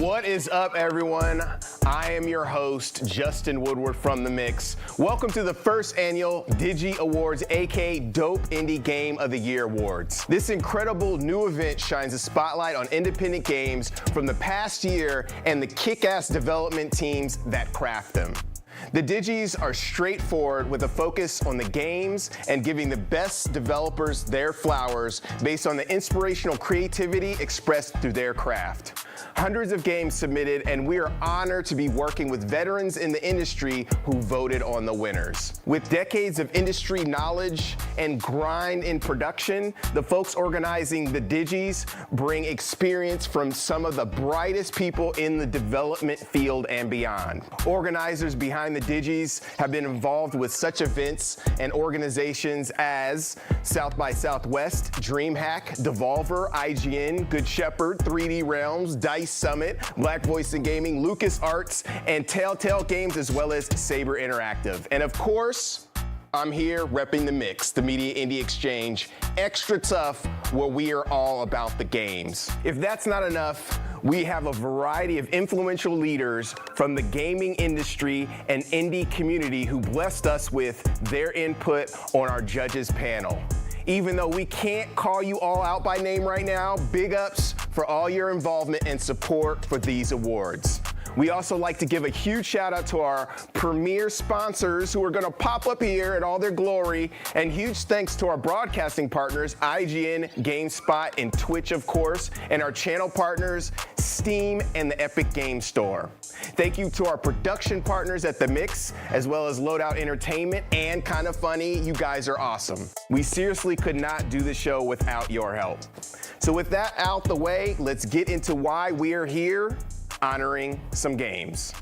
What is up, everyone? I am your host, Justin Woodward from The Mix. Welcome to the first annual DIGY Awards, aka Dope Indie Game of the Year Awards. This incredible new event shines a spotlight on independent games from the past year and the kick-ass development teams that craft them. The Digis are straightforward with a focus on the games and giving the best developers their flowers based on the inspirational creativity expressed through their craft. Hundreds of games submitted, and we are honored to be working with veterans in the industry who voted on the winners. With decades of industry knowledge and grind in production, the folks organizing the DIGYs bring experience from some of the brightest people in the development field and beyond. Organizers behind the DIGYs have been involved with such events and organizations as South by Southwest, DreamHack, Devolver, IGN, Good Shepherd, 3D Realms, DICE Summit, Black Voice in Gaming, LucasArts, and Telltale Games, as well as Saber Interactive. And of course, I'm here repping the Mix, the Media Indie Exchange, extra tough, where we are all about the games. If that's not enough, we have a variety of influential leaders from the gaming industry and indie community who blessed us with their input on our judges panel. Even though we can't call you all out by name right now, big ups for all your involvement and support for these awards. We also like to give a huge shout out to our premier sponsors who are gonna pop up here in all their glory, and huge thanks to our broadcasting partners, IGN, GameSpot, and Twitch, of course, and our channel partners, Steam and the Epic Games Store. Thank you to our production partners at The Mix, as well as Loadout Entertainment and Kinda Funny. You guys are awesome. We seriously could not do the show without your help. So with that out the way, let's get into why we are here, honoring some games.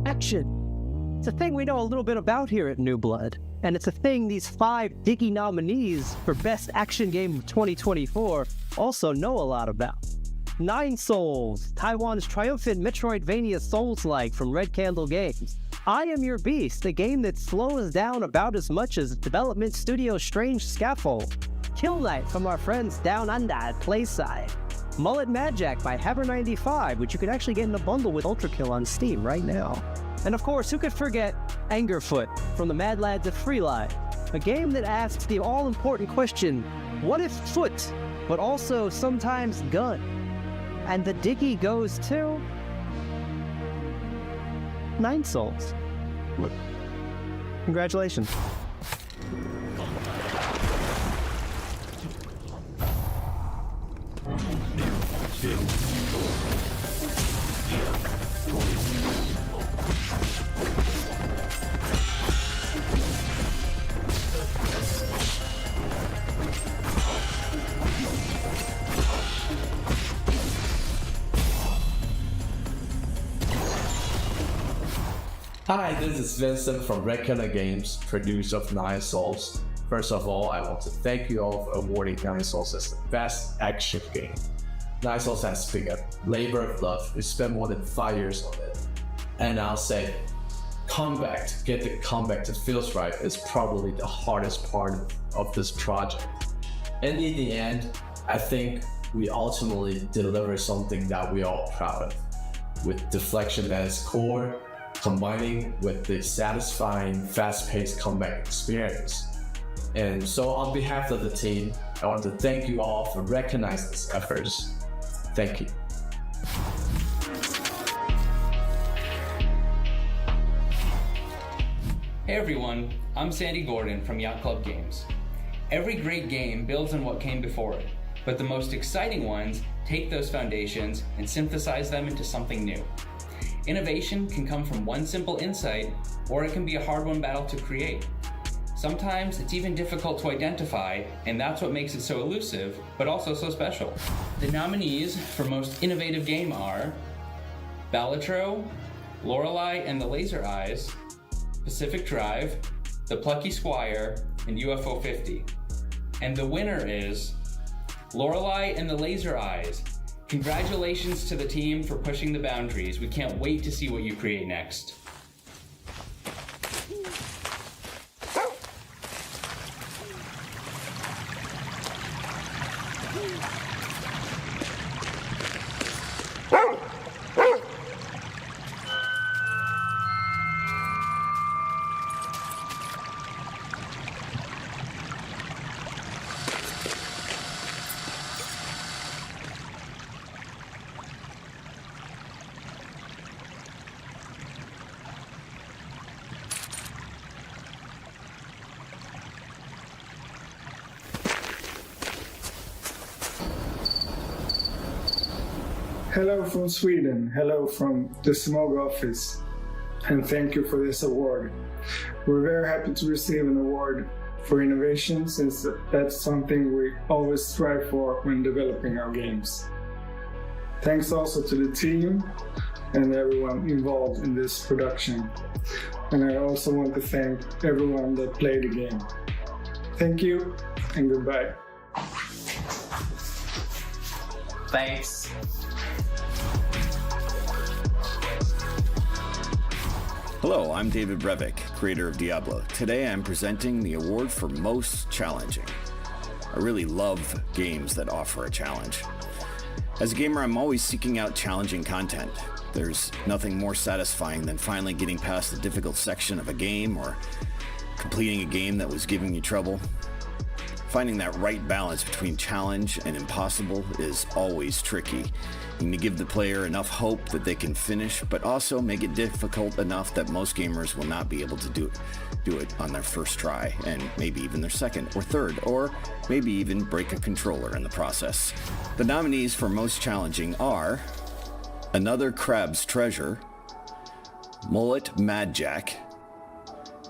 Action. It's a thing we know a little bit about here at New Blood, and it's a thing these 5 DIGY nominees for Best Action Game of 2024 also know a lot about. Nine Souls, Taiwan's triumphant Metroidvania Souls-like from Red Candle Games. I Am Your Beast, a game that slows down about as much as development studio Strange Scaffold. Kill Knight from our friends Down Under at Playside. Mullet Magic by Haber95, which you can actually get in a bundle with Ultra Kill on Steam right now. And of course, who could forget Angerfoot from the Mad Lads of Freelight, a game that asks the all-important question, what if foot, but also sometimes gun? And the DIGY goes to Nine Souls. Congratulations. Hi, this is Vincent from Red Candle Games, producer of Nine Souls. First of all, I want to thank you all for awarding Nine Souls as the best action game. Nine Souls has been a labor of love. We spent more than 5 years on it. And I'll say, get the combat that feels right is probably the hardest part of this project. And in the end, I think we ultimately deliver something that we are all proud of, with Deflection at its core, combining with the satisfying, fast-paced combat experience. And so on behalf of the team, I want to thank you all for recognizing these efforts. Thank you. Hey everyone, I'm Sandy Gordon from Yacht Club Games. Every great game builds on what came before it, but the most exciting ones take those foundations and synthesize them into something new. Innovation can come from one simple insight, or it can be a hard-won battle to create. Sometimes it's even difficult to identify, and that's what makes it so elusive, but also so special. The nominees for Most Innovative Game are Balatro, Lorelei and the Laser Eyes, Pacific Drive, The Plucky Squire, and UFO 50. And the winner is Lorelei and the Laser Eyes. Congratulations to the team for pushing the boundaries. We can't wait to see what you create next. Hello from Sweden, hello from the Smog office, and thank you for this award. We're very happy to receive an award for innovation, since that's something we always strive for when developing our games. Thanks also to the team and everyone involved in this production. And I also want to thank everyone that played the game. Thank you and goodbye. Thanks. Hello, I'm David Brevik, creator of Diablo. Today I'm presenting the award for Most Challenging. I really love games that offer a challenge. As a gamer, I'm always seeking out challenging content. There's nothing more satisfying than finally getting past a difficult section of a game or completing a game that was giving you trouble. Finding that right balance between challenge and impossible is always tricky. You need to give the player enough hope that they can finish, but also make it difficult enough that most gamers will not be able to do it on their first try, and maybe even their second or third, or maybe even break a controller in the process. The nominees for Most Challenging are Another Crab's Treasure, Mullet Mad Jack,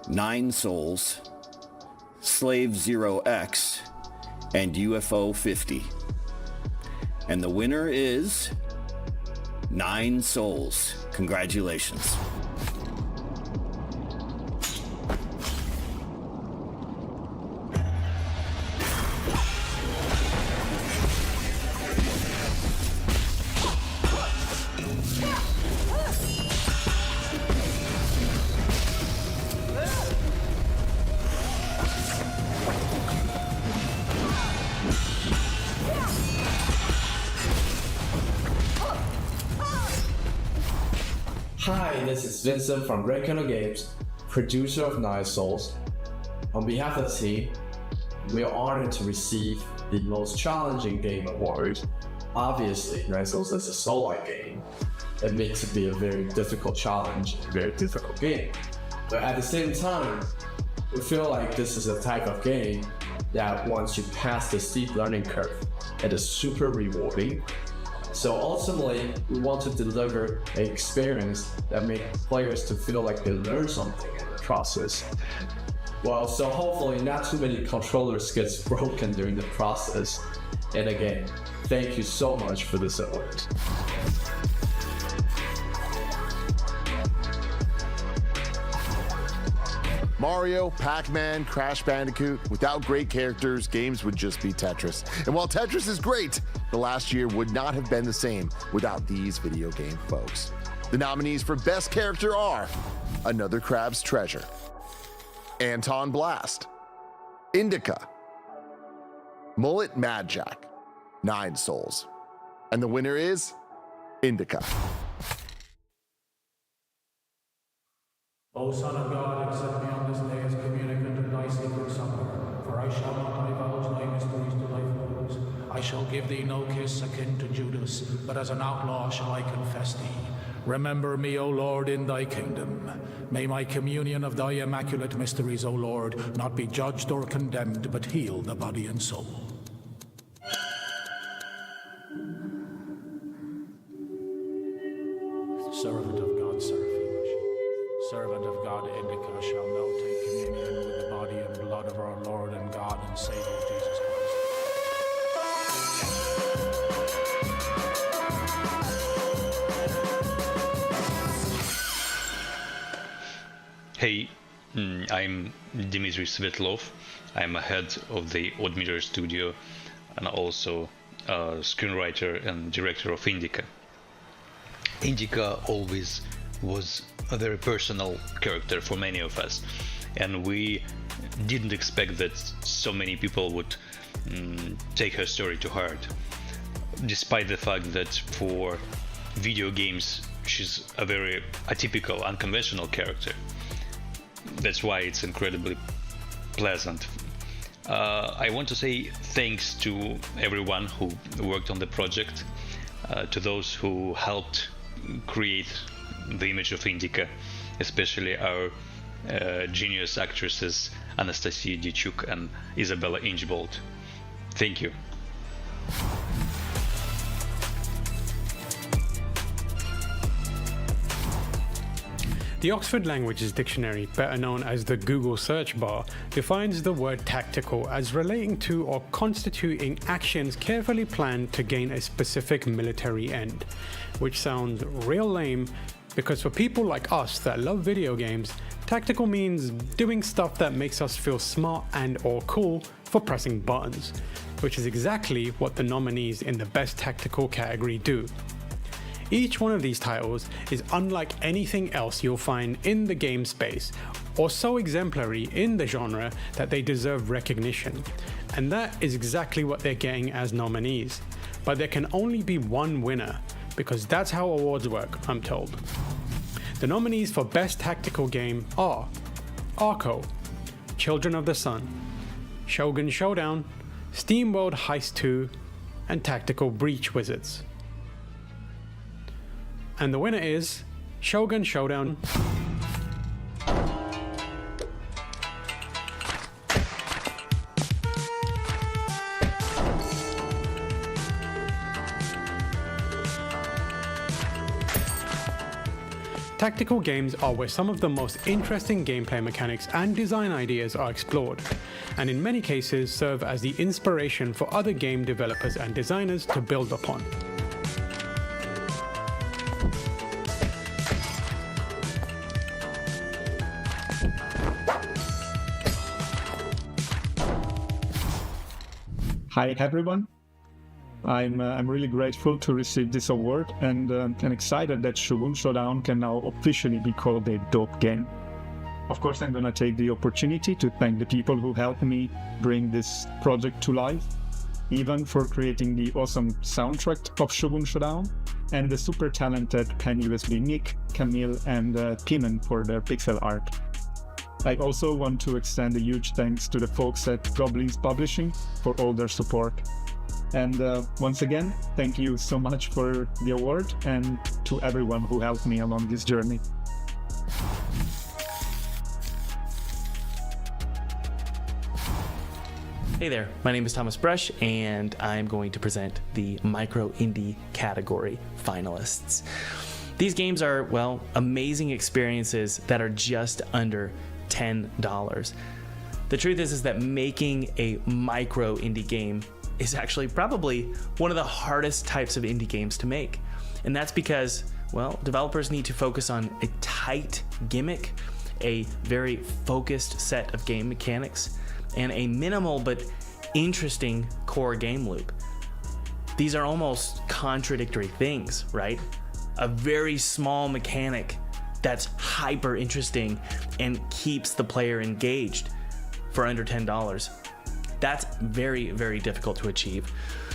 9 Souls, Slave 0X, and UFO 50. And the winner is 9 Souls. Congratulations. Hi, this is Vincent from Breakout Games, producer of 9 Souls. On behalf of the team, we are honored to receive the Most Challenging Game Award. Obviously, 9 Souls is a solo game. It makes it be a very difficult challenge, a very difficult game. But at the same time, we feel like this is a type of game that once you pass the steep learning curve, it is super rewarding. So ultimately, we want to deliver an experience that makes players to feel like they learn something in the process. Well, so hopefully not too many controllers gets broken during the process. And again, thank you so much for this award. Mario, Pac-Man, Crash Bandicoot. Without great characters, games would just be Tetris. And while Tetris is great, the last year would not have been the same without these video game folks. The nominees for Best Character are Another Crab's Treasure, Anton Blast, Indica, Mullet Mad Jack, 9 Souls. And the winner is Indica. O Son of God, accept me on this day as communicant of thy sacred supper, for I shall not divulge thy mysteries to thy foes. I shall give thee no kiss akin to Judas, but as an outlaw shall I confess thee. Remember me, O Lord, in thy kingdom. May my communion of thy immaculate mysteries, O Lord, not be judged or condemned, but heal the body and soul. Servant of God, servant of God, Indica, shall now take communion with the body and blood of our Lord and God and Savior Jesus Christ. Hey, I'm Dmitry Svetlov. I'm a head of the Oddmeter studio and also a screenwriter and director of Indica. Indica always was a very personal character for many of us, and we didn't expect that so many people would take her story to heart, despite the fact that for video games she's a very atypical, unconventional character. That's why it's incredibly pleasant. I want to say thanks to everyone who worked on the project, to those who helped create the image of Indica, especially our genius actresses Anastasia Dichuk and Isabella Inchbold. Thank you. The Oxford Languages Dictionary, better known as the Google search bar, defines the word tactical as relating to or constituting actions carefully planned to gain a specific military end, which sounds real lame because for people like us that love video games, tactical means doing stuff that makes us feel smart and or cool for pressing buttons, which is exactly what the nominees in the Best Tactical category do. Each one of these titles is unlike anything else you'll find in the game space, or so exemplary in the genre that they deserve recognition. And that is exactly what they're getting as nominees. But there can only be one winner, because that's how awards work, I'm told. The nominees for Best Tactical Game are Arco, Children of the Sun, Shogun Showdown, SteamWorld Heist 2, and Tactical Breach Wizards. And the winner is Shogun Showdown. Tactical games are where some of the most interesting gameplay mechanics and design ideas are explored, and in many cases serve as the inspiration for other game developers and designers to build upon. Hi everyone. I'm really grateful to receive this award and excited that Shogun Showdown can now officially be called a dope game. Of course, I'm gonna take the opportunity to thank the people who helped me bring this project to life, even for creating the awesome soundtrack of Shogun Showdown, and the super talented Pen USB Nick, Camille, and Pimen for their pixel art. I also want to extend a huge thanks to the folks at Goblins Publishing for all their support. And once again, thank you so much for the award and to everyone who helped me along this journey. Hey there, my name is Thomas Brush, and I'm going to present the Micro Indie category finalists. These games are, well, amazing experiences that are just under $10. The truth is that making a micro indie game is actually probably one of the hardest types of indie games to make. And that's because, well, developers need to focus on a tight gimmick, a very focused set of game mechanics, and a minimal but interesting core game loop. These are almost contradictory things, right? A very small mechanic that's hyper interesting and keeps the player engaged for under $10. That's very, very difficult to achieve.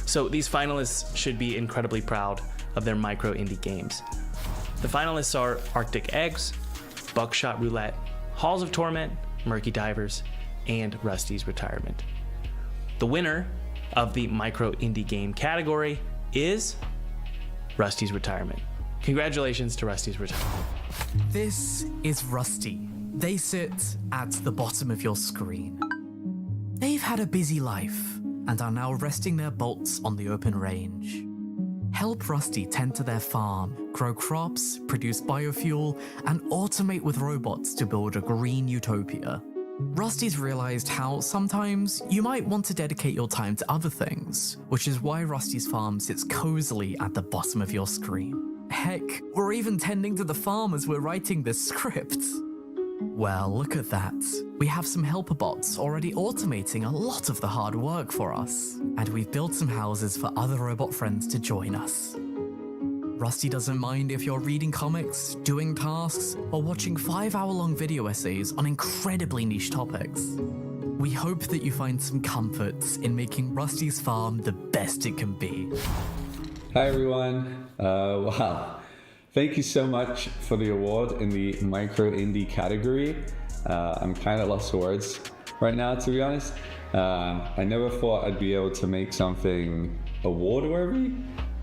So these finalists should be incredibly proud of their micro indie games. The finalists are Arctic Eggs, Buckshot Roulette, Halls of Torment, Murky Divers, and Rusty's Retirement. The winner of the micro indie game category is Rusty's Retirement. Congratulations to Rusty's Retirement. This is Rusty. They sit at the bottom of your screen. They've had a busy life and are now resting their bolts on the open range. Help Rusty tend to their farm, grow crops, produce biofuel, and automate with robots to build a green utopia. Rusty's realized how sometimes you might want to dedicate your time to other things, which is why Rusty's farm sits cozily at the bottom of your screen. Heck, we're even tending to the farm as we're writing this script. Well, look at that. We have some helper bots already automating a lot of the hard work for us, and we've built some houses for other robot friends to join us. Rusty doesn't mind if you're reading comics, doing tasks, or watching 5-hour-long video essays on incredibly niche topics. We hope that you find some comfort in making Rusty's farm the best it can be. Hi everyone. Wow. Thank you so much for the award in the micro indie category. I'm kind of lost for words right now, to be honest. I never thought I'd be able to make something award-worthy,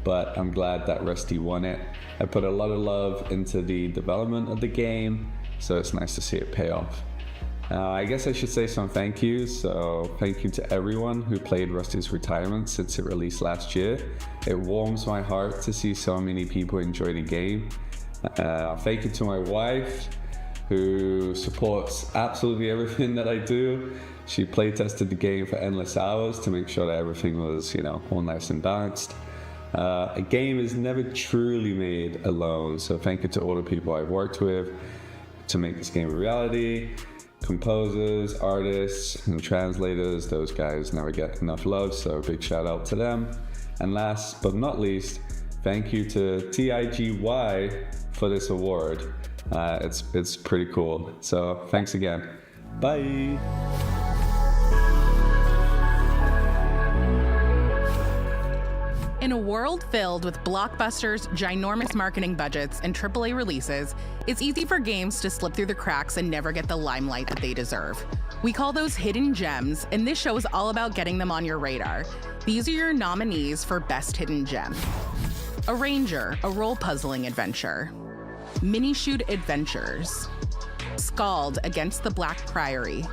but I'm glad that Rusty won it. I put a lot of love into the development of the game, so it's nice to see it pay off. I guess I should say some thank yous. So thank you to everyone who played Rusty's Retirement since it released last year. It warms my heart to see so many people enjoy the game. Thank you to my wife, who supports absolutely everything that I do. She play tested the game for endless hours to make sure that everything was, all nice and balanced. A game is never truly made alone, so thank you to all the people I've worked with to make this game a reality. Composers, artists, and translators, those guys never get enough love, so big shout out to them. And last but not least, thank you to DIGY for this award. It's pretty cool, so thanks again. Bye! In a world filled with blockbusters, ginormous marketing budgets, and AAA releases, it's easy for games to slip through the cracks and never get the limelight that they deserve. We call those hidden gems, and this show is all about getting them on your radar. These are your nominees for Best Hidden Gem. Arranger, a role-puzzling adventure. Mini-Shoot Adventures. Scald, Against the Black Priory.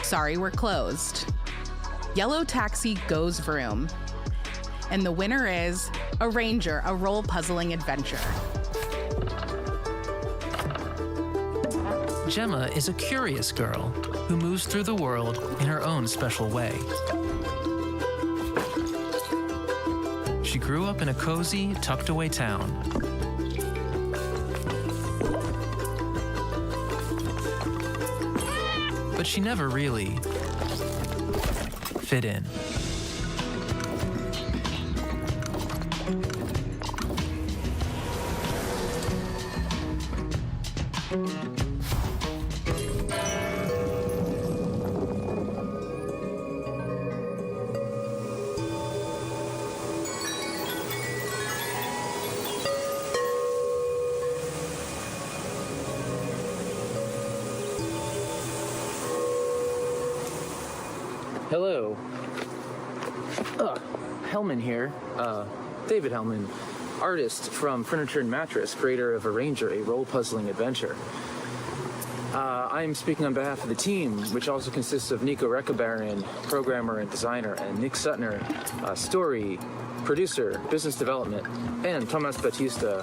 Sorry, We're Closed. Yellow Taxi Goes Vroom. And the winner is Arranger, a role-puzzling adventure. Gemma is a curious girl who moves through the world in her own special way. She grew up in a cozy, tucked-away town. But she never really fit in. Hello. Hellman here. David Hellman, artist from Furniture and Mattress, creator of Arranger, a role-puzzling adventure. I am speaking on behalf of the team, which also consists of Nico Reckabaran, programmer and designer, and Nick Sutner, story, producer, business development, and Thomas Batista,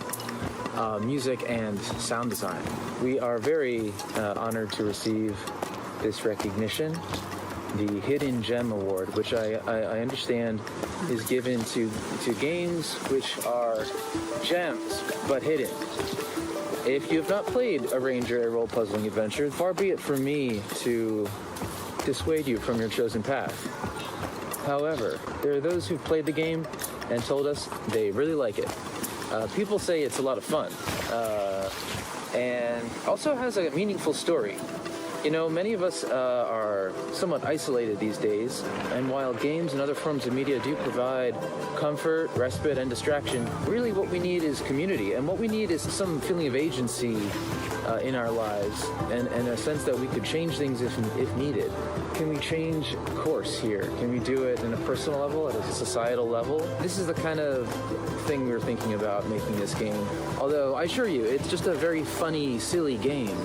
music and sound design. We are very honored to receive this recognition, the Hidden Gem Award, which I understand is given to games which are gems, but hidden. If you have not played Arranger, a role-puzzling adventure, far be it from me to dissuade you from your chosen path. However, there are those who've played the game and told us they really like it. People say it's a lot of fun, and also has a meaningful story. You know, many of us are somewhat isolated these days, and while games and other forms of media do provide comfort, respite, and distraction, really what we need is community, and what we need is some feeling of agency in our lives, and a sense that we could change things if needed. Can we change course here? Can we do it in a personal level, at a societal level? This is the kind of thing we're thinking about making this game. Although, I assure you, it's just a very funny, silly game.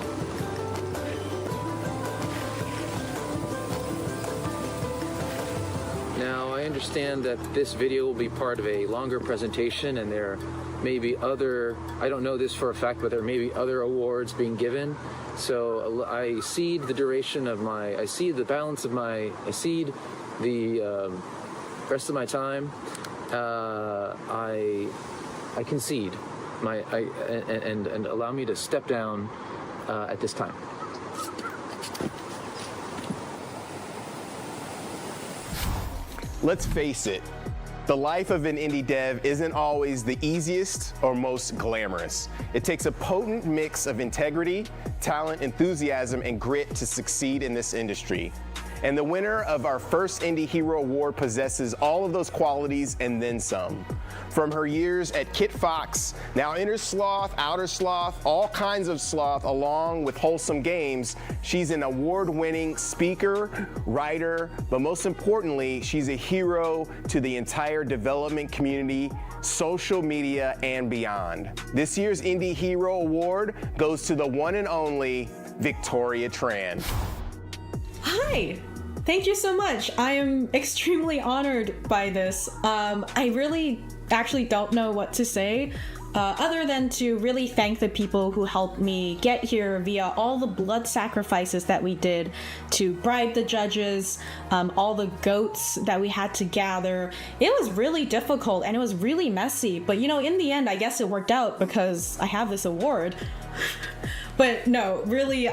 Now, I understand that this video will be part of a longer presentation, and there may be other, I don't know this for a fact, but there may be other awards being given. So I cede the duration of I cede the balance of I cede the rest of my time. I concede and allow me to step down at this time. Let's face it, the life of an indie dev isn't always the easiest or most glamorous. It takes a potent mix of integrity, talent, enthusiasm, and grit to succeed in this industry. And the winner of our first Indie Hero Award possesses all of those qualities and then some. From her years at Kit Fox, now Inner Sloth, Outer Sloth, all kinds of sloth, along with Wholesome Games, she's an award-winning speaker, writer, but most importantly, she's a hero to the entire development community, social media, and beyond. This year's Indie Hero Award goes to the one and only Victoria Tran. Hi! Thank you so much. I am extremely honored by this. I really actually don't know what to say. other than to really thank the people who helped me get here via all the blood sacrifices that we did to bribe the judges, all the goats that we had to gather. It was really difficult and it was really messy, but you know, in the end, I guess it worked out because I have this award. But no, really,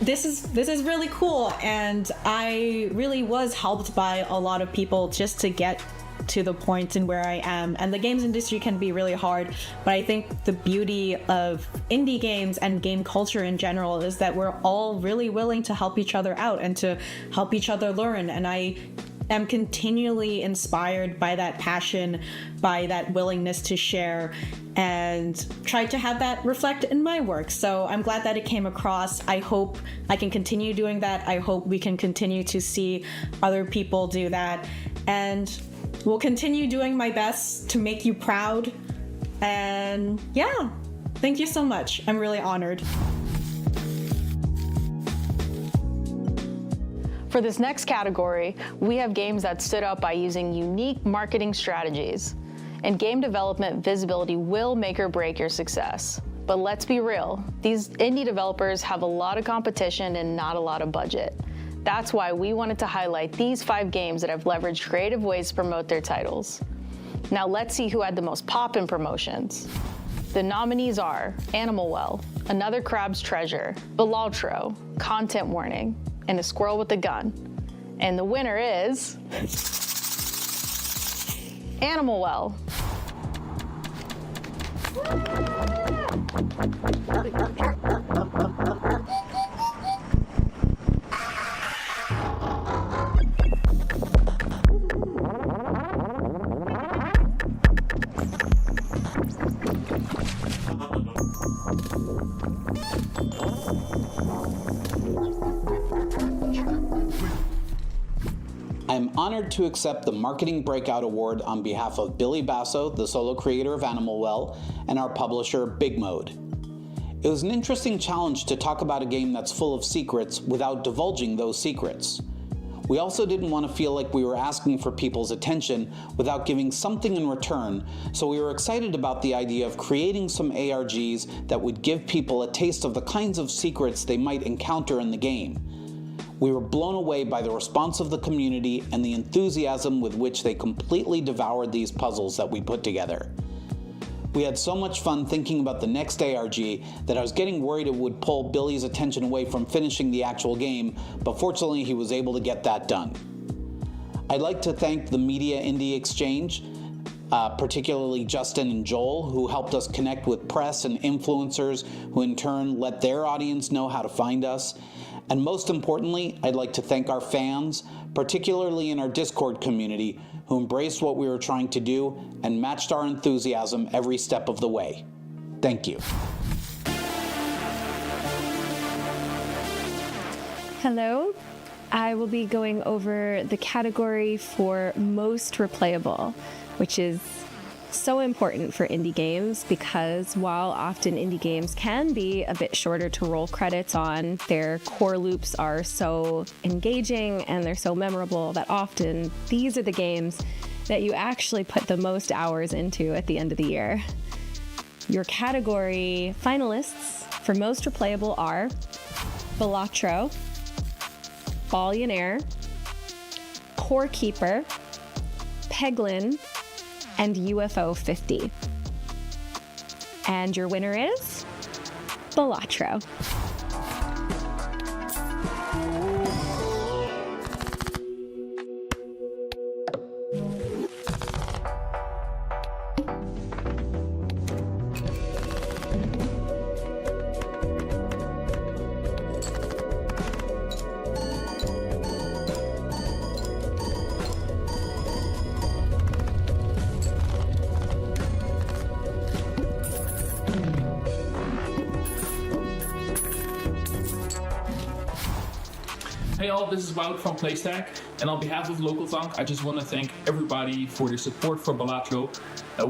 this is really cool, and I really was helped by a lot of people just to get to the point in where I am. And the games industry can be really hard, but I think the beauty of indie games and game culture in general is that we're all really willing to help each other out and to help each other learn. And I am continually inspired by that passion, by that willingness to share, and try to have that reflect in my work. So I'm glad that it came across. I hope I can continue doing that. I hope we can continue to see other people do that. And will continue doing my best to make you proud. And yeah, thank you so much. I'm really honored. For this next category, we have games that stood out by using unique marketing strategies. In game development, visibility will make or break your success. But let's be real, these indie developers have a lot of competition and not a lot of budget. That's why we wanted to highlight these 5 games that have leveraged creative ways to promote their titles. Now let's see who had the most pop in promotions. The nominees are Animal Well, Another Crab's Treasure, Balatro, Content Warning, and A Squirrel with a Gun. And the winner is Animal Well. I'm honored to accept the Marketing Breakout Award on behalf of Billy Basso, the solo creator of Animal Well, and our publisher, Big Mode. It was an interesting challenge to talk about a game that's full of secrets without divulging those secrets. We also didn't want to feel like we were asking for people's attention without giving something in return, so we were excited about the idea of creating some ARGs that would give people a taste of the kinds of secrets they might encounter in the game. We were blown away by the response of the community and the enthusiasm with which they completely devoured these puzzles that we put together. We had so much fun thinking about the next ARG that I was getting worried it would pull Billy's attention away from finishing the actual game, but fortunately he was able to get that done. I'd like to thank the Media Indie Exchange, particularly Justin and Joel, who helped us connect with press and influencers who in turn let their audience know how to find us. And most importantly, I'd like to thank our fans, particularly in our Discord community, who embraced what we were trying to do and matched our enthusiasm every step of the way. Thank you. Hello. I will be going over the category for most replayable, which is so important for indie games because while often indie games can be a bit shorter to roll credits on, their core loops are so engaging and they're so memorable that often these are the games that you actually put the most hours into at the end of the year. Your category finalists for most replayable are Balatro, Ballionaire, Core Keeper, Peglin, and UFO 50. And your winner is Balatro. Hey all, this is Wout from Playstack, and on behalf of Local Thunk, I just want to thank everybody for their support for Balatro.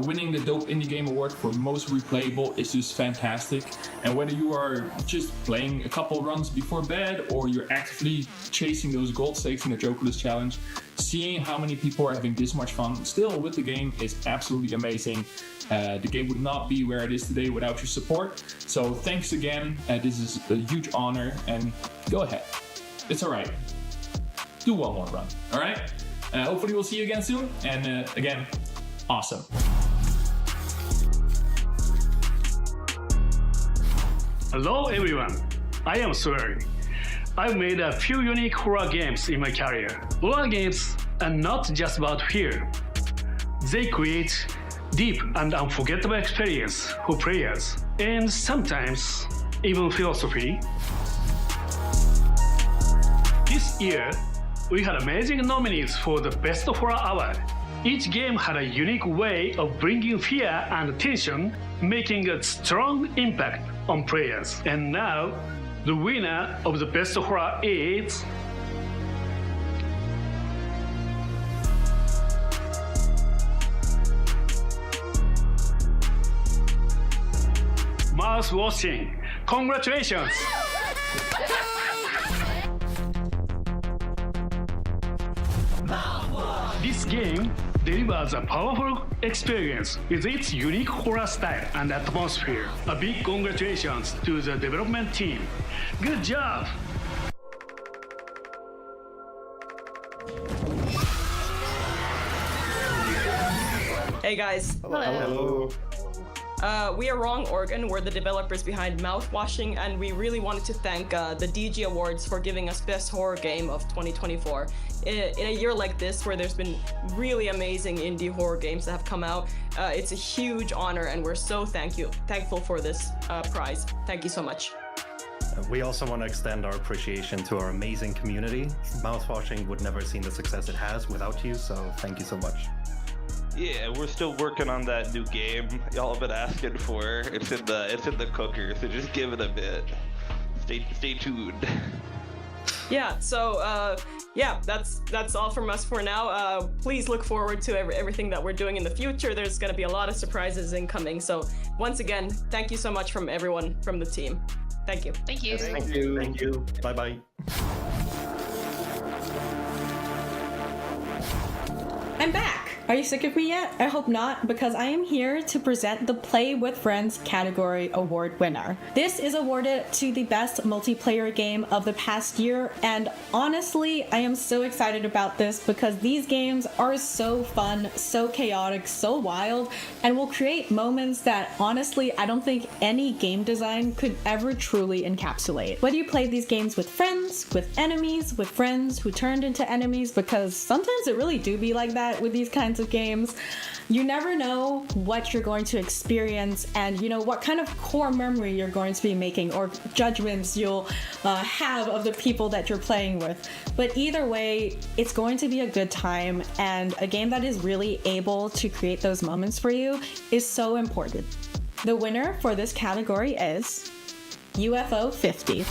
Winning the Dope Indie Game Award for Most Replayable is just fantastic, and whether you are just playing a couple runs before bed or you're actively chasing those gold stakes in the Jokerless Challenge, seeing how many people are having this much fun still with the game is absolutely amazing. The game would not be where it is today without your support, so thanks again. This is a huge honor, and go ahead. It's alright. Do one more run, alright? Hopefully we'll see you again soon, and again, awesome. Hello everyone, I am Swery. I've made a few unique horror games in my career. Horror games are not just about fear. They create deep and unforgettable experience for players, and sometimes even philosophy. This year, we had amazing nominees for the Best Horror Award. Each game had a unique way of bringing fear and tension, making a strong impact on players. And now, the winner of the Best Horror is... Mouse watching. Congratulations! This game delivers a powerful experience with its unique horror style and atmosphere. A big congratulations to the development team. Good job! Hey guys. Hello. We are Wrong Organ. We're the developers behind Mouthwashing, and we really wanted to thank the DIGY Awards for giving us Best Horror Game of 2024. In a year like this, where there's been really amazing indie horror games that have come out, it's a huge honor, and we're so thankful for this prize. Thank you so much. We also want to extend our appreciation to our amazing community. Mouthwashing would never have seen the success it has without you, so thank you so much. Yeah, we're still working on that new game y'all have been asking for. It's in the cooker, so just give it a bit. Stay tuned. Yeah, so yeah, that's all from us for now. Please look forward to everything that we're doing in the future. There's going to be a lot of surprises incoming. So once again, thank you so much from everyone from the team. Thank you. Thank you. Yes, thank you. Thank you. Bye-bye. I'm back! Are you sick of me yet? I hope not, because I am here to present the Play with Friends category award winner. This is awarded to the best multiplayer game of the past year, and honestly, I am so excited about this because these games are so fun, so chaotic, so wild, and will create moments that honestly, I don't think any game design could ever truly encapsulate. Whether you play these games with friends, with enemies, with friends who turned into enemies, because sometimes it really do be like that with these kinds of games, you never know what you're going to experience and what kind of core memory you're going to be making or judgments you'll have of the people that you're playing with. But either way, it's going to be a good time, and a game that is really able to create those moments for you is so important. The winner for this category is UFO 50.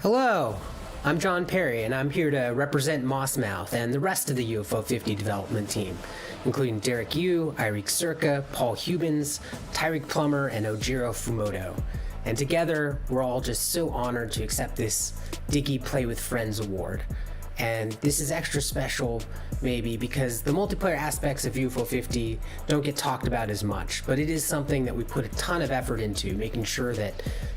Hello, I'm John Perry, and I'm here to represent Mossmouth and the rest of the UFO 50 development team, including Derek Yu, Eirik Circa, Paul Hubens, Tyreek Plummer, and Ojiro Fumoto. And together, we're all just so honored to accept this DIGY Play with Friends award. And this is extra special, maybe, because the multiplayer aspects of UFO 50 don't get talked about as much, but it is something that we put a ton of effort into, making sure that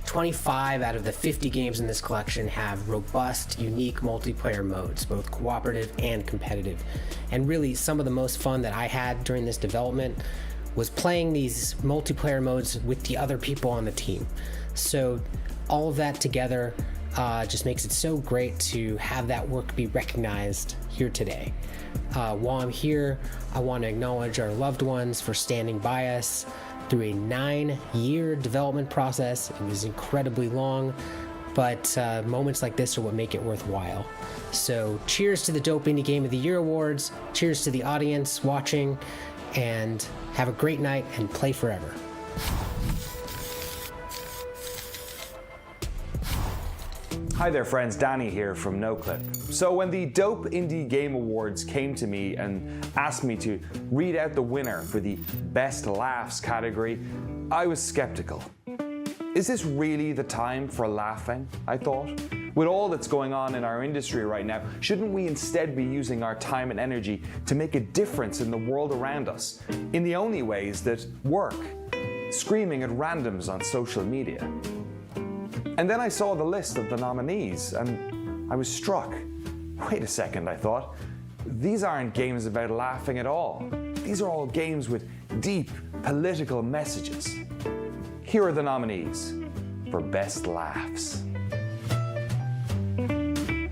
25 out of the 50 games in this collection have robust, unique multiplayer modes, both cooperative and competitive. And really, some of the most fun that I had during this development was playing these multiplayer modes with the other people on the team. So all of that together just makes it so great to have that work be recognized here today. While I'm here, I want to acknowledge our loved ones for standing by us through a 9-year development process. It was incredibly long, but moments like this are what make it worthwhile. So cheers to the Dope Indie Game of the Year Awards, cheers to the audience watching, and have a great night and play forever. Hi there friends, Danny here from NoClip. So when the Dope Indie Game Awards came to me and asked me to read out the winner for the Best Laughs category, I was skeptical. Is this really the time for laughing, I thought? With all that's going on in our industry right now, shouldn't we instead be using our time and energy to make a difference in the world around us, in the only ways that work, screaming at randoms on social media? And then I saw the list of the nominees, and I was struck. Wait a second, I thought. These aren't games about laughing at all. These are all games with deep political messages. Here are the nominees for Best Laughs.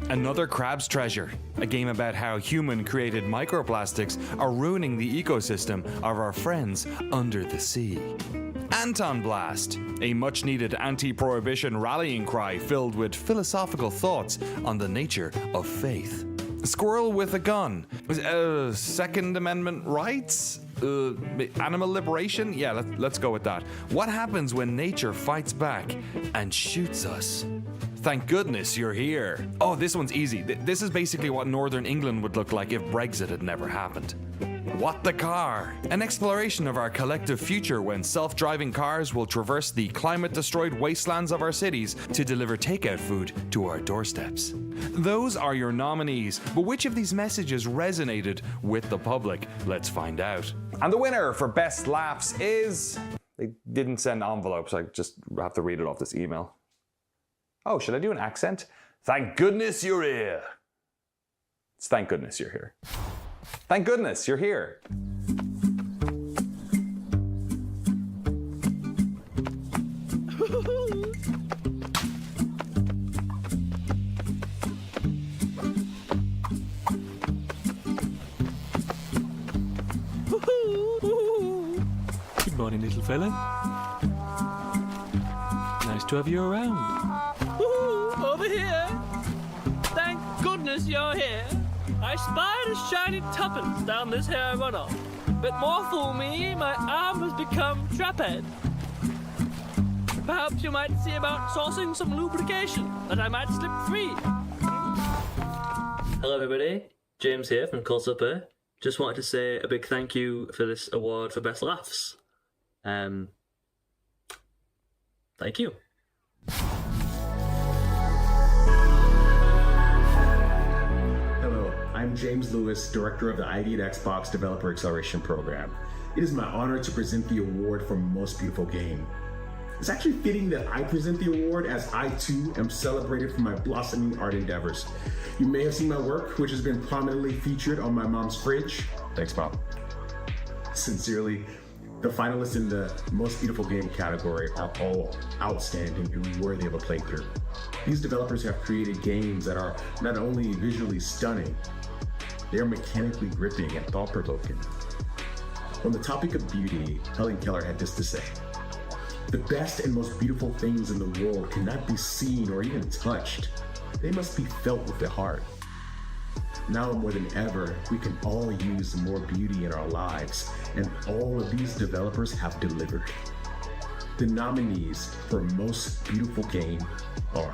Another Crab's Treasure, a game about how human-created microplastics are ruining the ecosystem of our friends under the sea. Anton Blast, a much-needed anti-prohibition rallying cry filled with philosophical thoughts on the nature of faith. Squirrel with a Gun, Second Amendment rights? Animal liberation? Yeah, let's go with that. What happens when nature fights back and shoots us? Thank goodness you're here. Oh, this one's easy. This is basically what Northern England would look like if Brexit had never happened. What the Car? An exploration of our collective future when self-driving cars will traverse the climate-destroyed wastelands of our cities to deliver takeout food to our doorsteps. Those are your nominees, but which of these messages resonated with the public? Let's find out. And the winner for Best Laughs is... They didn't send envelopes, I just have to read it off this email. Oh, should I do an accent? Thank goodness you're here. It's thank goodness you're here. Thank goodness you're here. Good morning, little fella. Nice to have you around. Over here! Thank goodness you're here! I spied a shiny tuppence down this here runoff. But more fool me, my arm has become traphead. Perhaps you might see about sourcing some lubrication, that I might slip free. Hello everybody, James here from Cold Supper. Just wanted to say a big thank you for this award for Best Laughs. Thank you. I'm James Lewis, Director of the ID at Xbox Developer Acceleration Program. It is my honor to present the award for Most Beautiful Game. It's actually fitting that I present the award as I too am celebrated for my blossoming art endeavors. You may have seen my work, which has been prominently featured on my mom's fridge. Thanks, Mom. Sincerely, the finalists in the Most Beautiful Game category are all outstanding and worthy of a playthrough. These developers have created games that are not only visually stunning, they are mechanically gripping and thought-provoking. On the topic of beauty, Helen Keller had this to say: "The best and most beautiful things in the world cannot be seen or even touched. They must be felt with the heart." Now more than ever, we can all use more beauty in our lives, and all of these developers have delivered. The nominees for Most Beautiful Game are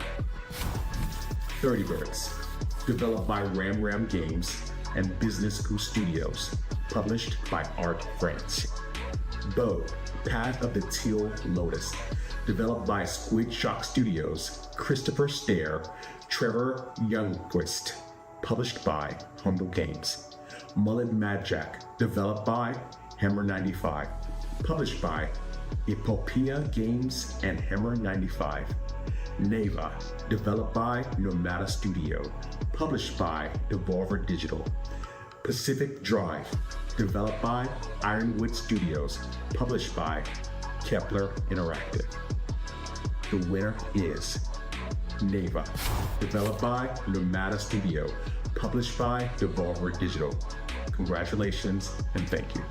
30 Birds, developed by Ram Ram Games and Business Goose Studios, published by Art France. Bow, Path of the Teal Lotus, developed by Squid Shock Studios, Christopher Stair, Trevor Youngquist, published by Humble Games. Mullet Mad Jack, developed by Hammer 95, published by Epopea Games and Hammer 95. Neva, developed by Nomada Studio, published by Devolver Digital. Pacific Drive, developed by Ironwood Studios, published by Kepler Interactive. The winner is Neva, developed by Lumada Studio, published by Devolver Digital. Congratulations and thank you.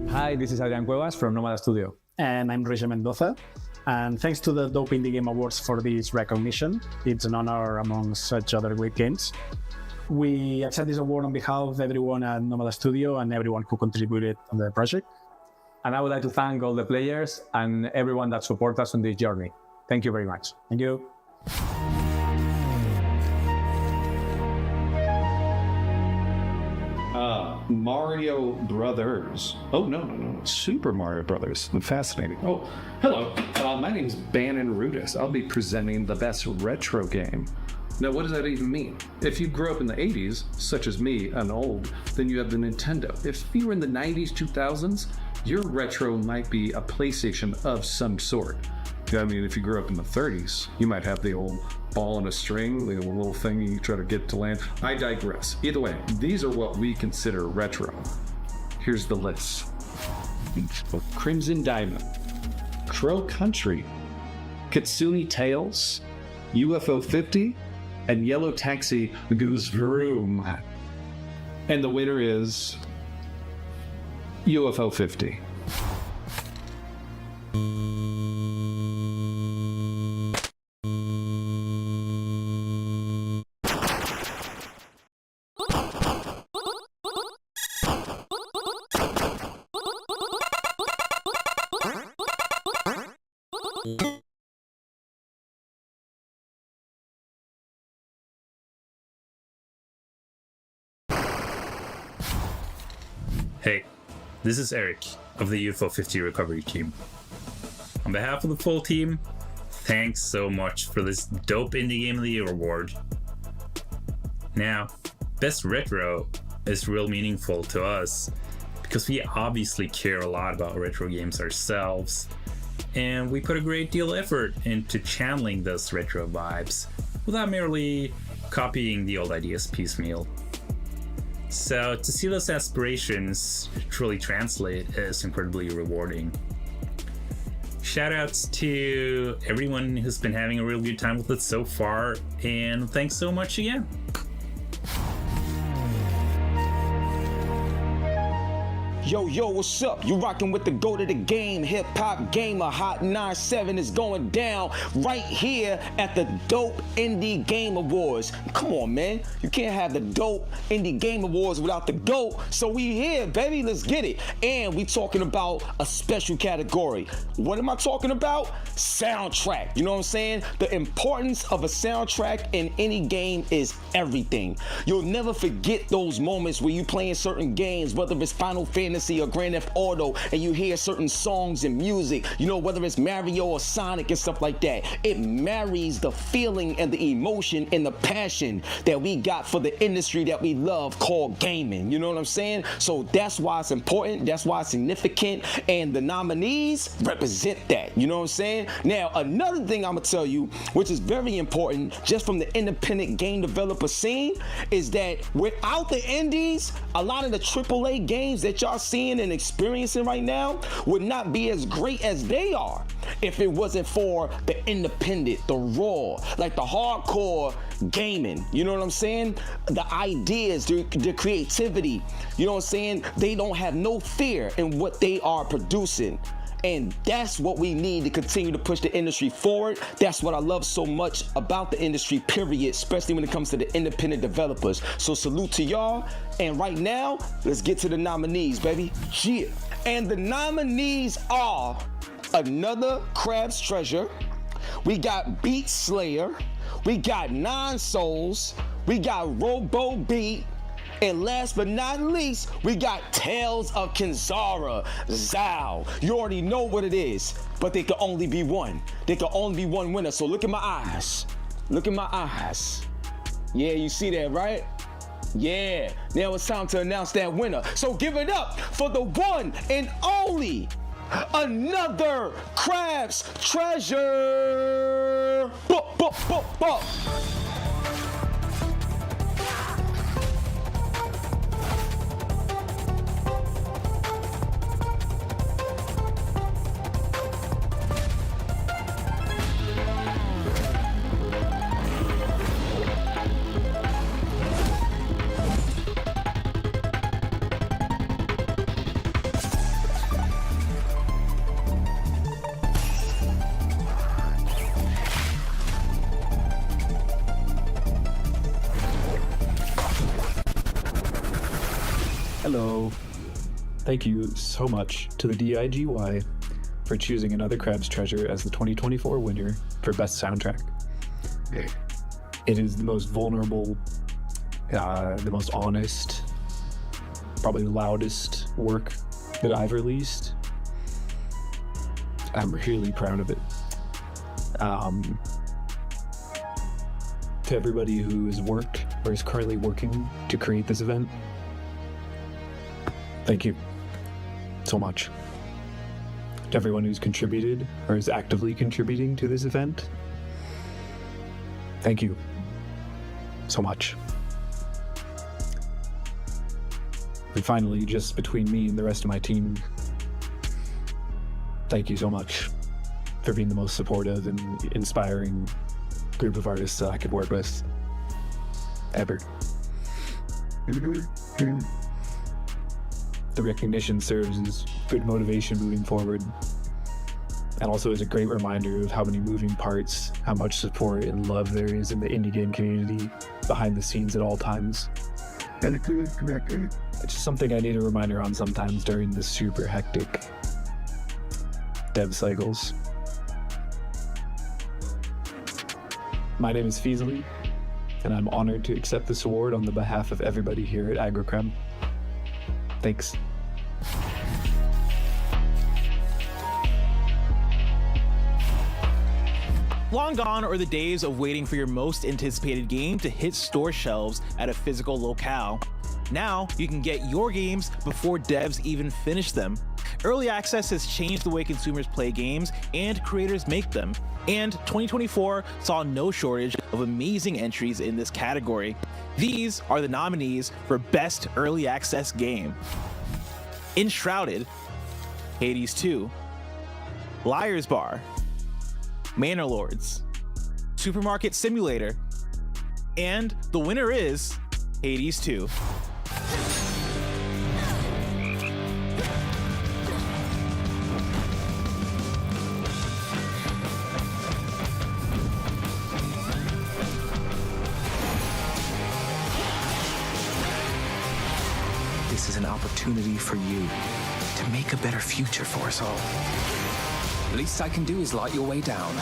Hi, this is Adrian Cuevas from Nomada Studio. And I'm Regis Mendoza. And thanks to the Dope Indie Game Awards for this recognition. It's an honor among such other great games. We accept this award on behalf of everyone at Nomada Studio and everyone who contributed on the project. And I would like to thank all the players and everyone that supports us on this journey. Thank you very much. Thank you. Mario Brothers. Oh, no. Super Mario Brothers. Fascinating. Oh, hello. My name's Bannon Rudis. I'll be presenting the best retro game. Now, what does that even mean? If you grew up in the 80s, such as me, and old, then you have the Nintendo. If you were in the 90s, 2000s, your retro might be a PlayStation of some sort. I mean, if you grew up in the 30s, you might have the old ball and a string, the little thing you try to get to land. I digress. Either way, these are what we consider retro. Here's the list. Crimson Diamond, Crow Country, Kitsune Tales, UFO 50, and Yellow Taxi Goes Vroom. And the winner is UFO 50. Hey, this is Eric of the UFO 50 recovery team. On behalf of the full team, thanks so much for this Dope Indie Game of the Year award. Now, Best Retro is real meaningful to us because we obviously care a lot about retro games ourselves, and we put a great deal of effort into channeling those retro vibes without merely copying the old ideas piecemeal. So to see those aspirations truly translate is incredibly rewarding. Shoutouts to everyone who's been having a real good time with it so far, and thanks so much again. Yo, what's up? You rocking with the GOAT of the game, hip-hop gamer. Hot 97 is going down right here at the Dope Indie Game Awards. Come on, man. You can't have the Dope Indie Game Awards without the GOAT. So we here, baby. Let's get it. And we talking about a special category. What am I talking about? Soundtrack. You know what I'm saying? The importance of a soundtrack in any game is everything. You'll never forget those moments where you playing certain games, whether it's Final Fantasy Fantasy or Grand Theft Auto and you hear certain songs and music, you know, whether it's Mario or Sonic and stuff like that, it marries the feeling and the emotion and the passion that we got for the industry that we love called gaming. You know what I'm saying? So that's why it's important. That's why it's significant. And the nominees represent that. You know what I'm saying? Now, another thing I'm going to tell you, which is very important just from the independent game developer scene, is that without the indies, a lot of the AAA games that y'all seeing and experiencing right now would not be as great as they are if it wasn't for the independent, the raw, like the hardcore gaming. You know what I'm saying? The ideas, the creativity, you know what I'm saying? They don't have no fear in what they are producing. And that's what we need to continue to push the industry forward. That's what I love so much about the industry, period, especially when it comes to the independent developers. So salute to y'all. And right now, let's get to the nominees, baby. Yeah. And the nominees are Another Crab's Treasure. We got Beat Slayer. We got Nine Souls. We got Robo Beat. And last but not least, we got Tales of Kenzara, Zao. You already know what it is, but there can only be one. There can only be one winner. So look at my eyes. Look at my eyes. Yeah, you see that, right? Yeah, now it's time to announce that winner. So give it up for the one and only Another Crab's Treasure. Bop, bop, bop, bop. Hello. Thank you so much to the DIGY for choosing Another Crab's Treasure as the 2024 winner for Best Soundtrack. It is the most vulnerable, the most honest, probably the loudest work that I've released. I'm really proud of it. To everybody who has worked or is currently working to create this event, thank you so much. To everyone who's contributed or is actively contributing to this event, thank you so much. And finally, just between me and the rest of my team, thank you so much for being the most supportive and inspiring group of artists that I could work with ever. The recognition serves as good motivation moving forward, and also is a great reminder of how many moving parts, how much support and love there is in the indie game community behind the scenes at all times. It's just something I need a reminder on sometimes during the super hectic dev cycles. My name is Feasley, and I'm honored to accept this award on the behalf of everybody here at AgroCrem. Thanks. Long gone are the days of waiting for your most anticipated game to hit store shelves at a physical locale. Now, you can get your games before devs even finish them. Early access has changed the way consumers play games and creators make them. And 2024 saw no shortage of amazing entries in this category. These are the nominees for Best Early Access Game: Enshrouded, Hades 2, Liar's Bar, Manor Lords, Supermarket Simulator, and the winner is Hades 2. This is an opportunity for you to make a better future for us all. The least I can do is light your way down.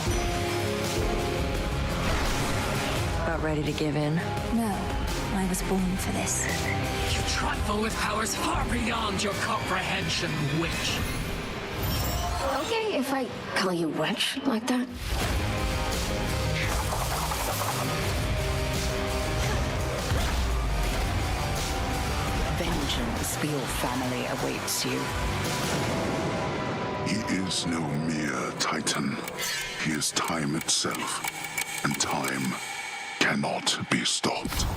about ready to give in. No, I was born for this. You trifle with powers far beyond your comprehension, witch. Okay, if I call you witch like that. Vengeance for your family awaits you. He is no mere titan. He is time itself, and time cannot be stopped.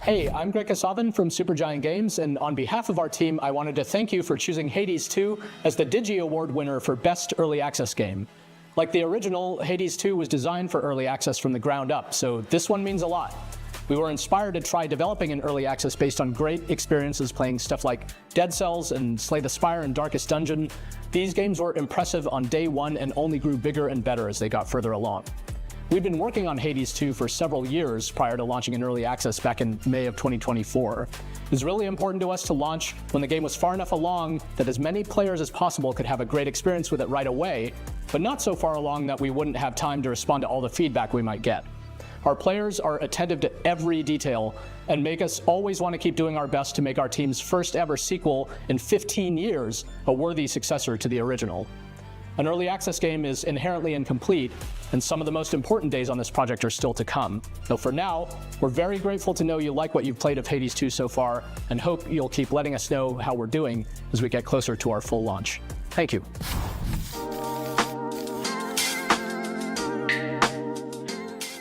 Hey, I'm Greg Kasavin from Supergiant Games, and on behalf of our team, I wanted to thank you for choosing Hades 2 as the DIGY Award winner for Best Early Access Game. Like the original, Hades 2 was designed for early access from the ground up, so this one means a lot. We were inspired to try developing an early access based on great experiences playing stuff like Dead Cells and Slay the Spire and Darkest Dungeon. These games were impressive on day one and only grew bigger and better as they got further along. We'd been working on Hades 2 for several years prior to launching in early access back in May of 2024. It was really important to us to launch when the game was far enough along that as many players as possible could have a great experience with it right away, but not so far along that we wouldn't have time to respond to all the feedback we might get. Our players are attentive to every detail and make us always want to keep doing our best to make our team's first ever sequel in 15 years a worthy successor to the original. An early access game is inherently incomplete, and some of the most important days on this project are still to come. Though for now, we're very grateful to know you like what you've played of Hades 2 so far, and hope you'll keep letting us know how we're doing as we get closer to our full launch. Thank you.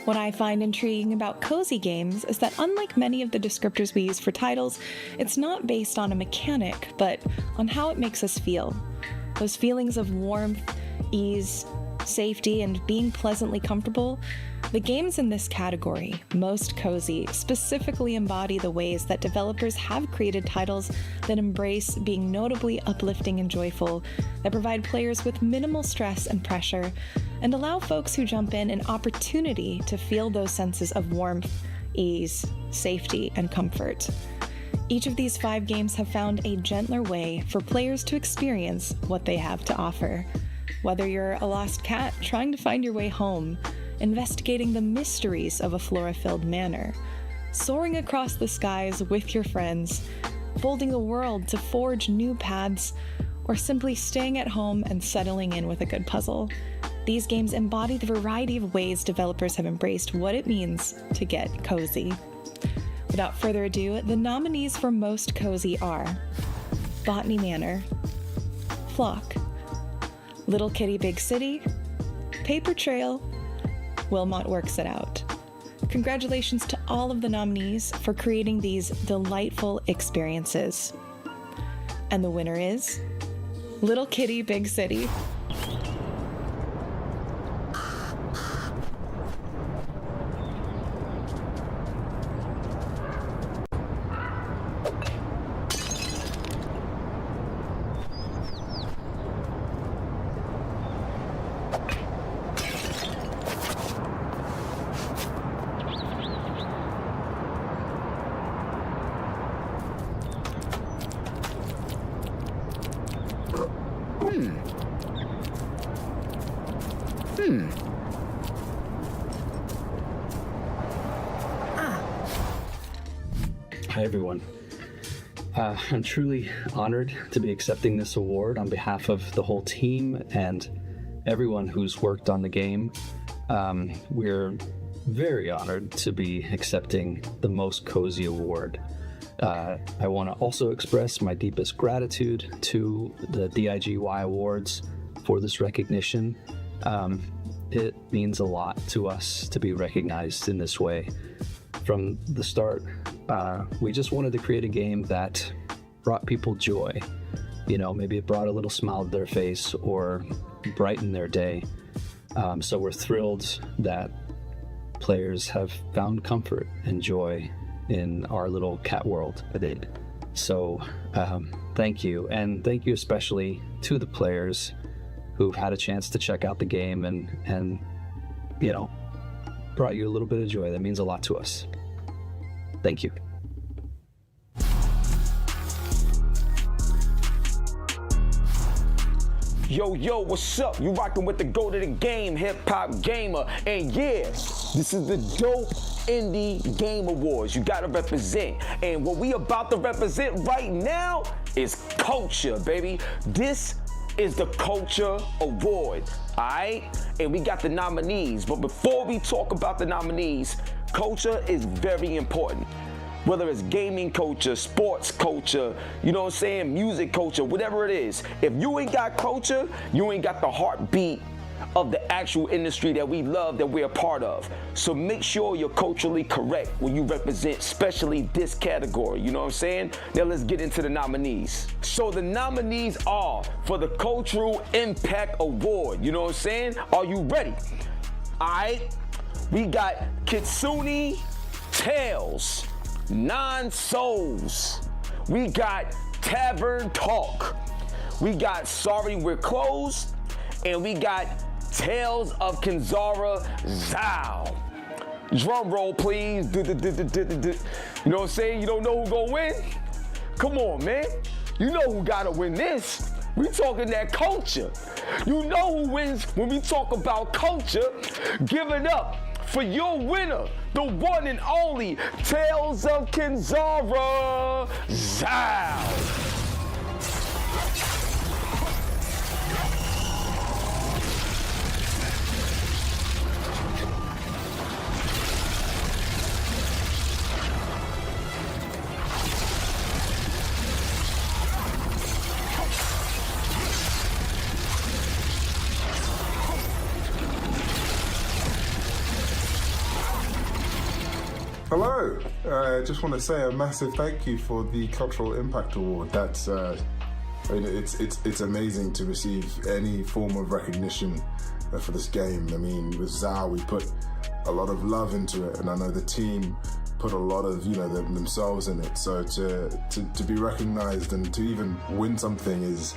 What I find intriguing about cozy games is that unlike many of the descriptors we use for titles, it's not based on a mechanic, but on how it makes us feel. Those feelings of warmth, ease, safety, and being pleasantly comfortable, the games in this category, most cozy, specifically embody the ways that developers have created titles that embrace being notably uplifting and joyful, that provide players with minimal stress and pressure, and allow folks who jump in an opportunity to feel those senses of warmth, ease, safety, and comfort. Each of these 5 games have found a gentler way for players to experience what they have to offer. Whether you're a lost cat trying to find your way home, investigating the mysteries of a flora-filled manor, soaring across the skies with your friends, folding the world to forge new paths, or simply staying at home and settling in with a good puzzle. These games embody the variety of ways developers have embraced what it means to get cozy. Without further ado, the nominees for Most Cozy are Botany Manor, Flock, Little Kitty Big City, Paper Trail, Wilmot Works It Out. Congratulations to all of the nominees for creating these delightful experiences. And the winner is Little Kitty Big City. Hi everyone. I'm truly honored to be accepting this award on behalf of the whole team and everyone who's worked on the game. We're very honored to be accepting the Most Cozy Award. I want to also express my deepest gratitude to the DIGY Awards for this recognition. It means a lot to us to be recognized in this way. From the start, we just wanted to create a game that brought people joy. You know, maybe it brought a little smile to their face or brightened their day. So we're thrilled that players have found comfort and joy in our little cat world. So thank you, and thank you especially to the players who've had a chance to check out the game and you know, brought you a little bit of joy. That means a lot to us. Thank you. Yo, what's up? You rocking with the GOAT of the game, hip-hop gamer. And yeah, this is the Dope Indie Game Awards. You gotta represent. And what we about to represent right now is culture, baby. This is the Culture Award, all right? And we got the nominees. But before we talk about the nominees, culture is very important. Whether it's gaming culture, sports culture, you know what I'm saying, music culture, whatever it is. If you ain't got culture, you ain't got the heartbeat of the actual industry that we love, that we're a part of. So make sure you're culturally correct when you represent, especially this category, you know what I'm saying? Now let's get into the nominees. So the nominees are for the Cultural Impact Award, you know what I'm saying? Are you ready? All right, we got Kitsune Tales, Nine Souls, we got Tavern Talk, we got Sorry We're Closed, and we got Tales of Kenzara Zhao. Drum roll, please. You know what I'm saying? You don't know who gonna win? Come on, man. You know who gotta win this. We talking that culture. You know who wins when we talk about culture. Give it up for your winner, the one and only Tales of Kenzara Zhao. Hello, just want to say a massive thank you for the Cultural Impact Award. That's, I mean, it's amazing to receive any form of recognition for this game. I mean, with Zhao, we put a lot of love into it, and I know the team put a lot of, you know, themselves in it. So to be recognized and to even win something is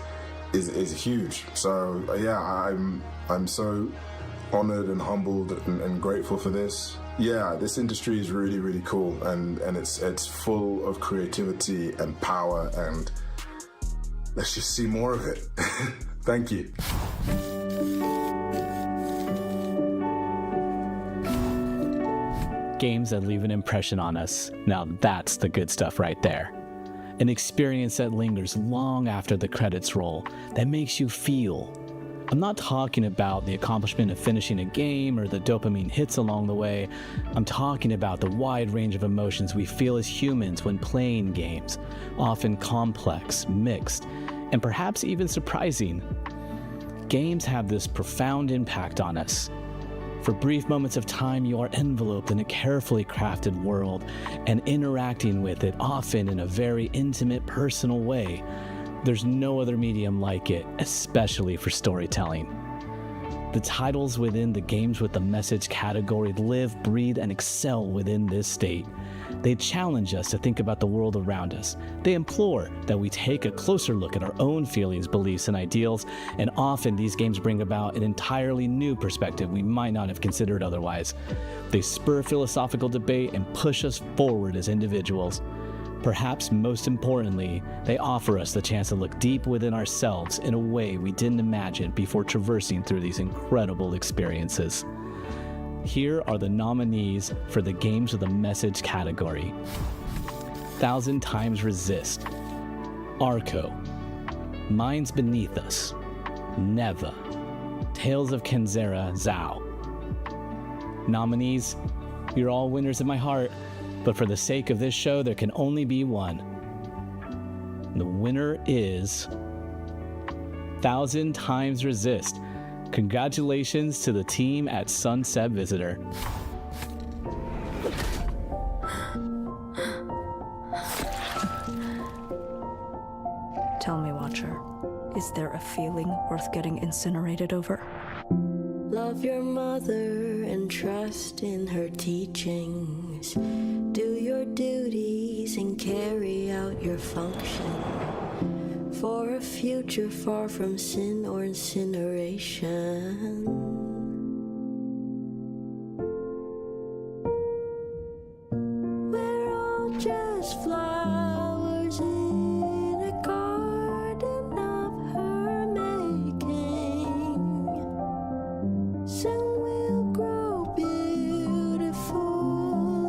huge. So yeah, I'm so honored and humbled and grateful for this. Yeah, this industry is really, really cool, and it's full of creativity and power, and let's just see more of it. Thank you. Games that leave an impression on us. Now that's the good stuff right there. An experience that lingers long after the credits roll, that makes you feel. I'm not talking about the accomplishment of finishing a game or the dopamine hits along the way. I'm talking about the wide range of emotions we feel as humans when playing games, often complex, mixed, and perhaps even surprising. Games have this profound impact on us. For brief moments of time, you are enveloped in a carefully crafted world and interacting with it, often in a very intimate, personal way. There's no other medium like it, especially for storytelling. The titles within the Games with a Message category live, breathe, and excel within this state. They challenge us to think about the world around us. They implore that we take a closer look at our own feelings, beliefs, and ideals, and often these games bring about an entirely new perspective we might not have considered otherwise. They spur philosophical debate and push us forward as individuals. Perhaps most importantly, they offer us the chance to look deep within ourselves in a way we didn't imagine before traversing through these incredible experiences. Here are the nominees for the Games with a Message category. 1,000 Times Resist, Arco, Minds Beneath Us, Neva, Tales of Kenzara Zhao. Nominees, you're all winners in my heart. But for the sake of this show, there can only be one. The winner is 1,000 Times Resist. Congratulations to the team at Sunset Visitor. Tell me, Watcher, is there a feeling worth getting incinerated over? Love your mother and trust in her teachings. Do your duties and carry out your function for a future far from sin or incineration. We're all just flowers in a garden of her making. Soon we'll grow beautiful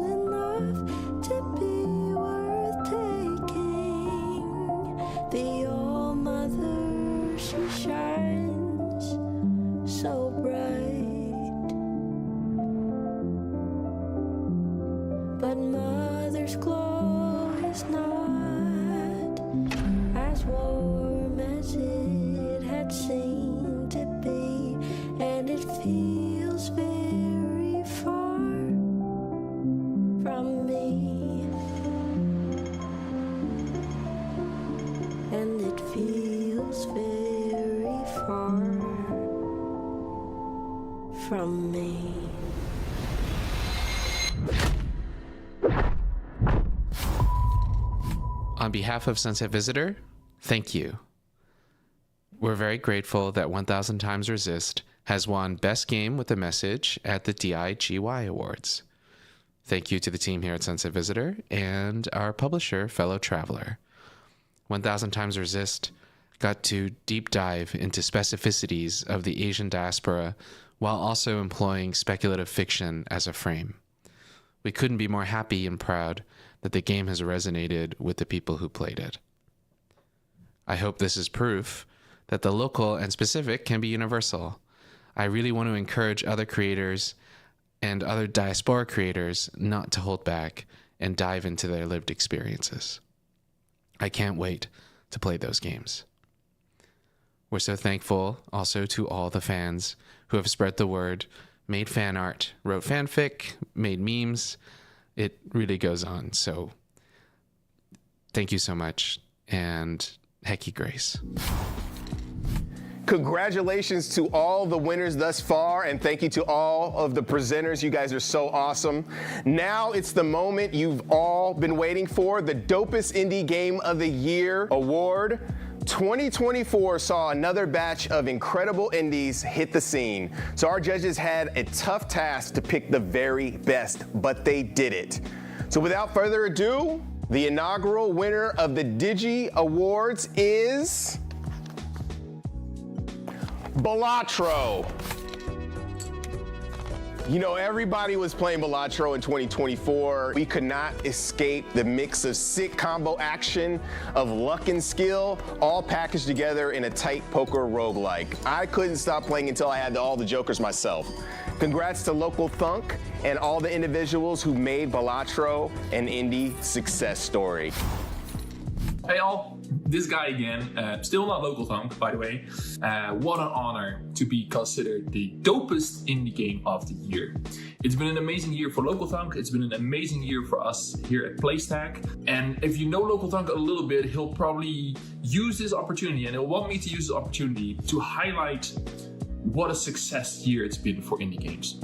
warm as it had seemed to be, and it feels very far from me, and it feels very far from me. On behalf of Sunset Visitor, thank you. We're very grateful that 1000 Times Resist has won Best Game with a Message at the DIGY Awards. Thank you to the team here at Sunset Visitor and our publisher, Fellow Traveler. 1000 Times Resist got to deep dive into specificities of the Asian diaspora while also employing speculative fiction as a frame. We couldn't be more happy and proud that the game has resonated with the people who played it. I hope this is proof that the local and specific can be universal. I really want to encourage other creators and other diaspora creators not to hold back and dive into their lived experiences. I can't wait to play those games. We're so thankful also to all the fans who have spread the word, made fan art, wrote fanfic, made memes. It really goes on. So thank you so much, and Hecky Grace. Congratulations to all the winners thus far, and thank you to all of the presenters. You guys are so awesome. Now it's the moment you've all been waiting for, the Dopest Indie Game of the Year Award. 2024 saw another batch of incredible indies hit the scene. So our judges had a tough task to pick the very best, but they did it. So without further ado, the inaugural winner of the DIGY Awards is Balatro. You know, everybody was playing Balatro in 2024. We could not escape the mix of sick combo action, of luck and skill, all packaged together in a tight poker roguelike. I couldn't stop playing until I had all the jokers myself. Congrats to Local Thunk and all the individuals who made Balatro an indie success story. Hey all, this guy again, still not Local Thunk, by the way. What an honor to be considered the dopest indie game of the year. It's been an amazing year for Local Thunk, it's been an amazing year for us here at PlayStack. And if you know Local Thunk a little bit, he'll probably use this opportunity, and he'll want me to use this opportunity to highlight what a success year it's been for indie games.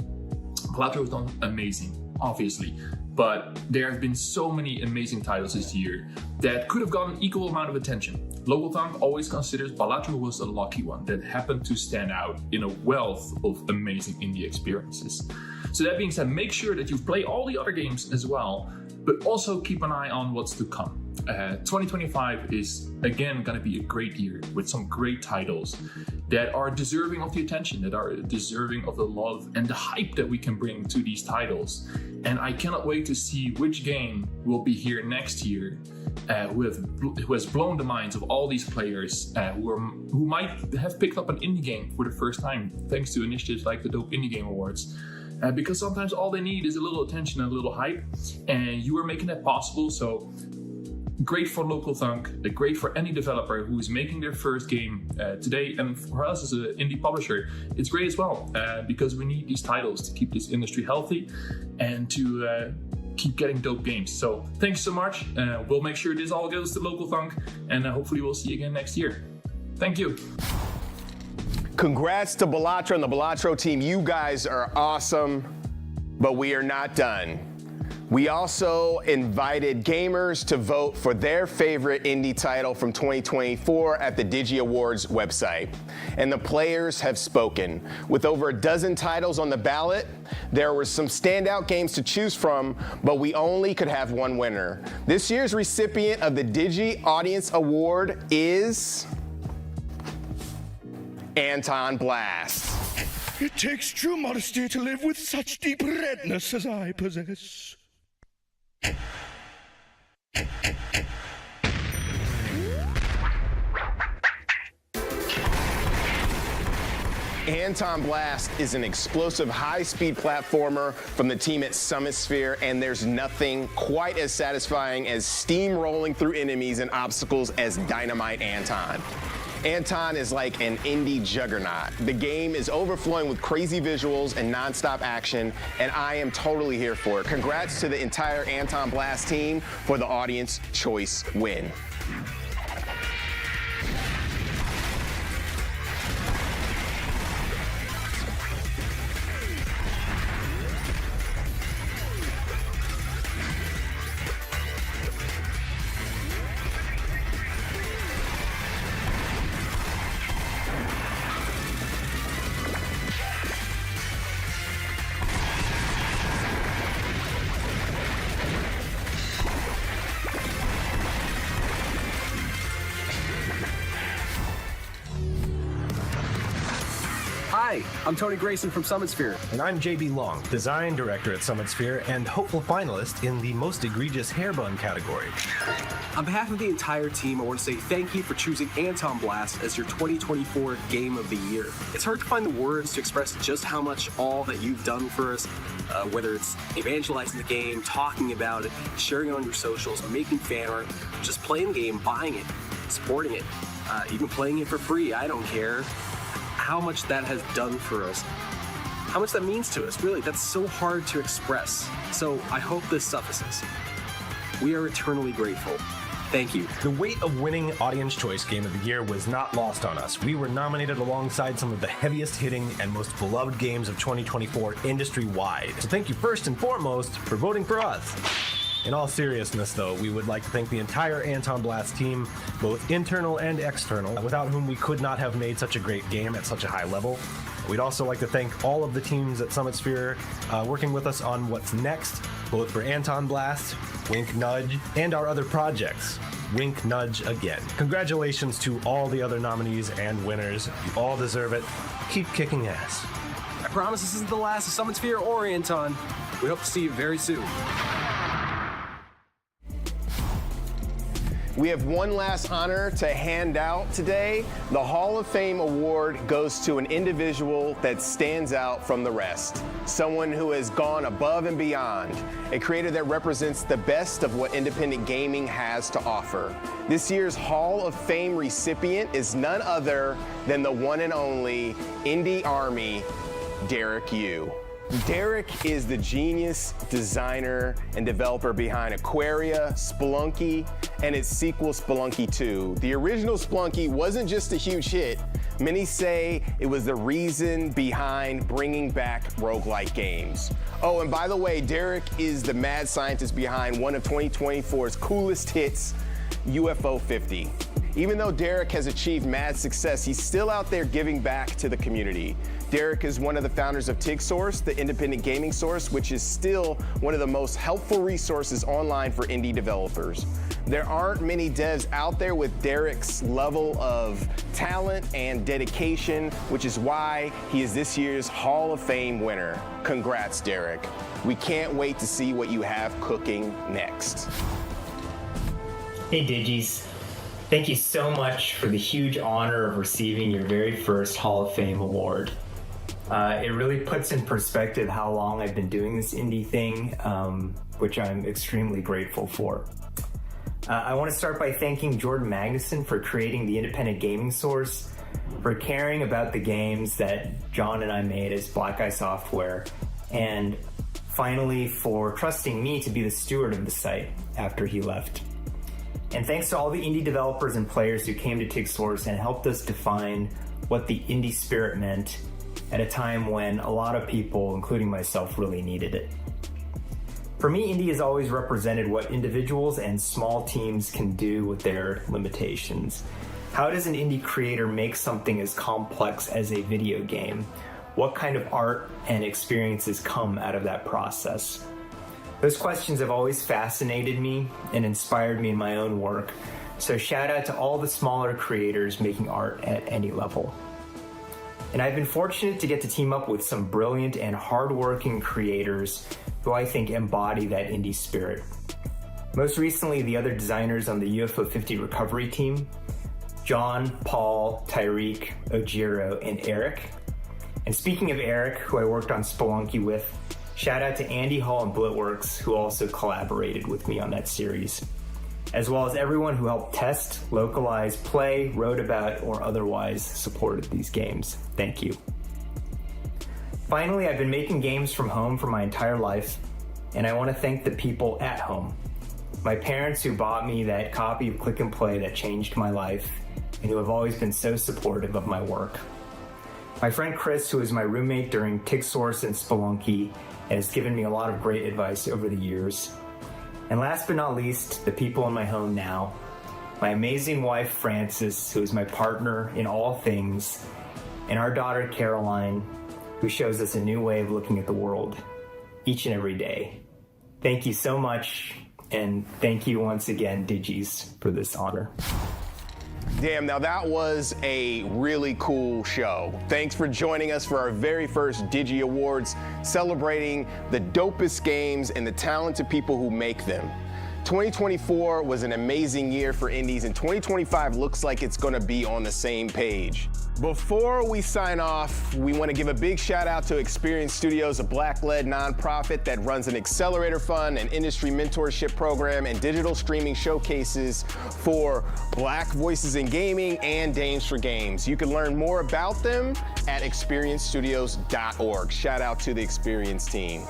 Balatro has done amazing, obviously. But there have been so many amazing titles this year that could have gotten equal amount of attention. Local Thunk always considers Balatro was a lucky one that happened to stand out in a wealth of amazing indie experiences. So that being said, make sure that you play all the other games as well, but also keep an eye on what's to come. 2025 is again going to be a great year with some great titles that are deserving of the attention, that are deserving of the love and the hype that we can bring to these titles. And I cannot wait to see which game will be here next year who has blown the minds of all these players who might have picked up an indie game for the first time thanks to initiatives like the Dope Indie Game Awards. Because sometimes all they need is a little attention and a little hype, and you are making that possible. So great for Local Thunk, great for any developer who is making their first game today, and for us as an indie publisher, it's great as well, because we need these titles to keep this industry healthy and to keep getting dope games. So thanks so much. We'll make sure this all goes to Local Thunk, and hopefully we'll see you again next year. Thank you. Congrats to Balatro and the Balatro team. You guys are awesome, but we are not done. We also invited gamers to vote for their favorite indie title from 2024 at the DIGY Awards website. And the players have spoken. With over a dozen titles on the ballot, there were some standout games to choose from, but we only could have one winner. This year's recipient of the DIGY Audience Award is Anton Blast. It takes true modesty to live with such deep redness as I possess. Anton Blast is an explosive high-speed platformer from the team at Summit Sphere, and there's nothing quite as satisfying as steamrolling through enemies and obstacles as Dynamite Anton. Anton is like an indie juggernaut. The game is overflowing with crazy visuals and non-stop action, and I am totally here for it. Congrats to the entire Anton Blast team for the Audience Choice win. Hi, I'm Tony Grayson from Summit Sphere. And I'm JB Long, Design Director at Summit Sphere and hopeful finalist in the Most Egregious Hair Bun category. On behalf of the entire team, I want to say thank you for choosing Anton Blast as your 2024 Game of the Year. It's hard to find the words to express just how much all that you've done for us, whether it's evangelizing the game, talking about it, sharing it on your socials, making fan art, just playing the game, buying it, supporting it, even playing it for free, I don't care. How much that has done for us, how much that means to us, really, that's so hard to express. So I hope this suffices. We are eternally grateful. Thank you. The weight of winning Audience Choice Game of the Year was not lost on us. We were nominated alongside some of the heaviest hitting and most beloved games of 2024 industry-wide. So thank you first and foremost for voting for us. In all seriousness, though, we would like to thank the entire Anton Blast team, both internal and external, without whom we could not have made such a great game at such a high level. We'd also like to thank all of the teams at Summit Sphere working with us on what's next, both for Anton Blast, Wink Nudge, and our other projects. Wink Nudge again. Congratulations to all the other nominees and winners. You all deserve it. Keep kicking ass. I promise this isn't the last of Summit Sphere or Anton. We hope to see you very soon. We have one last honor to hand out today. The Hall of Fame award goes to an individual that stands out from the rest. Someone who has gone above and beyond. A creator that represents the best of what independent gaming has to offer. This year's Hall of Fame recipient is none other than the one and only Indie Army, Derek Yu. Derek is the genius designer and developer behind Aquaria, Spelunky, and its sequel Spelunky 2. The original Spelunky wasn't just a huge hit. Many say it was the reason behind bringing back roguelike games. Oh, and by the way, Derek is the mad scientist behind one of 2024's coolest hits, UFO 50. Even though Derek has achieved mad success, he's still out there giving back to the community. Derek is one of the founders of TIG Source, the independent gaming source, which is still one of the most helpful resources online for indie developers. There aren't many devs out there with Derek's level of talent and dedication, which is why he is this year's Hall of Fame winner. Congrats, Derek. We can't wait to see what you have cooking next. Hey Digis, thank you so much for the huge honor of receiving your very first Hall of Fame award. It really puts in perspective how long I've been doing this indie thing, which I'm extremely grateful for. I want to start by thanking Jordan Magnuson for creating the independent gaming source, for caring about the games that John and I made as Black Eye Software, and finally for trusting me to be the steward of the site after he left. And thanks to all the indie developers and players who came to TIG Source and helped us define what the indie spirit meant at a time when a lot of people, including myself, really needed it. For me, indie has always represented what individuals and small teams can do with their limitations. How does an indie creator make something as complex as a video game? What kind of art and experiences come out of that process? Those questions have always fascinated me and inspired me in my own work, so shout out to all the smaller creators making art at any level. And I've been fortunate to get to team up with some brilliant and hardworking creators who I think embody that indie spirit. Most recently, the other designers on the UFO 50 recovery team, John, Paul, Tyreek, Ojiro, and Eric. And speaking of Eric, who I worked on Spelunky with, shout out to Andy Hall and Blitworks, who also collaborated with me on that series, as well as everyone who helped test, localize, play, wrote about, or otherwise supported these games. Thank you. Finally, I've been making games from home for my entire life, and I want to thank the people at home. My parents who bought me that copy of Click and Play that changed my life, and who have always been so supportive of my work. My friend Chris, who was my roommate during TigSource and Spelunky, and has given me a lot of great advice over the years. And last but not least, the people in my home now. My amazing wife, Frances, who is my partner in all things, and our daughter, Caroline, who shows us a new way of looking at the world each and every day. Thank you so much, and thank you once again, Digis, for this honor. Damn, now that was a really cool show. Thanks for joining us for our very first DIGY Awards, celebrating the dopest games and the talented people who make them. 2024 was an amazing year for indies, and 2025 looks like it's gonna be on the same page. Before we sign off, we want to give a big shout out to Experience Studios, a Black-led nonprofit that runs an accelerator fund, an industry mentorship program, and digital streaming showcases for Black voices in gaming and Dames for Games. You can learn more about them at experiencestudios.org. Shout out to the Experience team.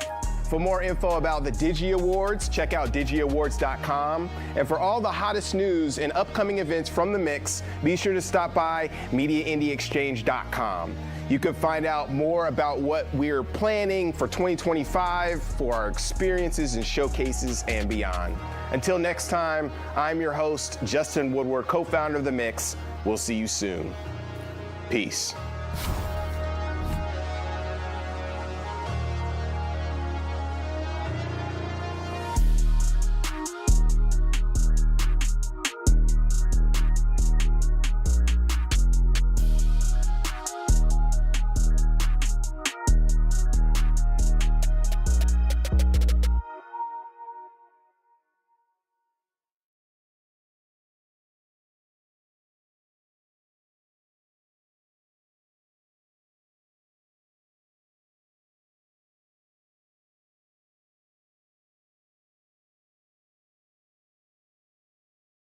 For more info about the DIGY Awards, check out digyawards.com. And for all the hottest news and upcoming events from the mix, be sure to stop by MediaIndieExchange.com. You can find out more about what we're planning for 2025 for our experiences and showcases and beyond. Until next time, I'm your host, Justin Woodward, co-founder of The Mix. We'll see you soon. Peace.